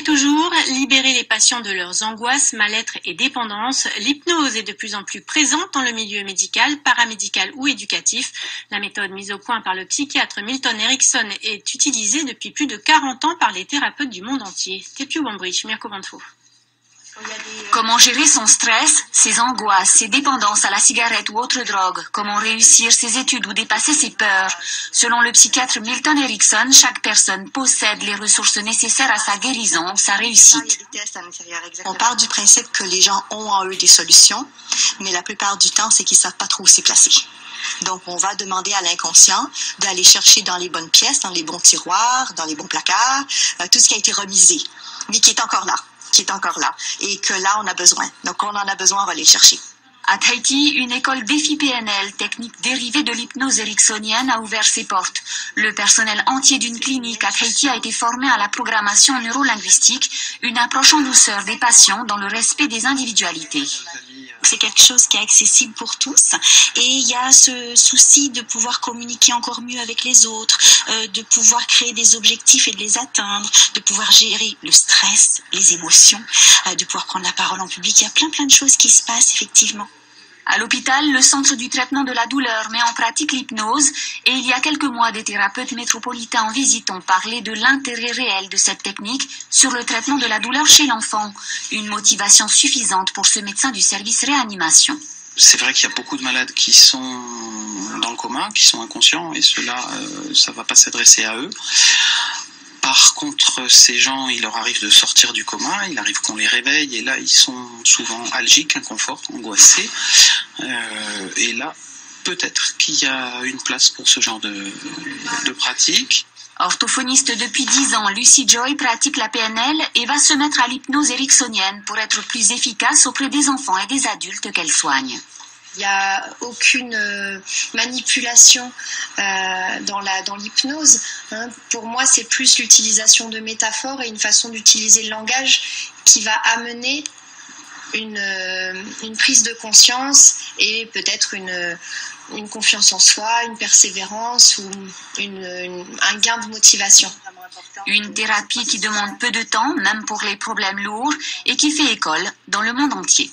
et toujours, libérer les patients de leurs angoisses, mal-être et dépendance. L'hypnose est de plus en plus présente dans le milieu médical, paramédical ou éducatif. La méthode mise au point par le psychiatre Milton Erickson est utilisée depuis plus de 40 ans par les thérapeutes du monde entier. Tepiu Wambridge, Mirko Banfo. Comment gérer son stress, ses angoisses, ses dépendances à la cigarette ou autre drogue? Comment réussir ses études ou dépasser ses peurs? Selon le psychiatre Milton Erickson, chaque personne possède les ressources nécessaires à sa guérison, sa réussite. On part du principe que les gens ont en eux des solutions, mais la plupart du temps, c'est qu'ils ne savent pas trop où s'y placer. Donc, on va demander à l'inconscient d'aller chercher dans les bonnes pièces, dans les bons tiroirs, dans les bons placards, tout ce qui a été remisé, mais qui est encore là. Et que là, on a besoin. Donc, on en a besoin, on va aller le chercher. À Tahiti, une école défi PNL, technique dérivée de l'hypnose ericksonienne, a ouvert ses portes. Le personnel entier d'une clinique à Tahiti a été formé à la programmation neurolinguistique, une approche en douceur des patients dans le respect des individualités. C'est quelque chose qui est accessible pour tous et il y a ce souci de pouvoir communiquer encore mieux avec les autres, de pouvoir créer des objectifs et de les atteindre, de pouvoir gérer le stress, les émotions, de pouvoir prendre la parole en public. Il y a plein de choses qui se passent effectivement. À l'hôpital, le Centre du traitement de la douleur met en pratique l'hypnose et il y a quelques mois, des thérapeutes métropolitains en visite ont parlé de l'intérêt réel de cette technique sur le traitement de la douleur chez l'enfant. Une motivation suffisante pour ce médecin du service réanimation. C'est vrai qu'il y a beaucoup de malades qui sont dans le coma, qui sont inconscients et ceux-là, ça ne va pas s'adresser à eux. Par contre, ces gens, il leur arrive de sortir du coma, il arrive qu'on les réveille et là, ils sont souvent algiques, inconforts, angoissés. Et là, peut-être qu'il y a une place pour ce genre de pratique. Orthophoniste depuis 10 ans, Lucy Joy pratique la PNL et va se mettre à l'hypnose ericksonienne pour être plus efficace auprès des enfants et des adultes qu'elle soigne. Il n'y a aucune manipulation dans l'hypnose. Pour moi, c'est plus l'utilisation de métaphores et une façon d'utiliser le langage qui va amener une prise de conscience et peut-être une confiance en soi, une persévérance ou un gain de motivation. Une thérapie qui demande peu de temps, même pour les problèmes lourds, et qui fait école dans le monde entier.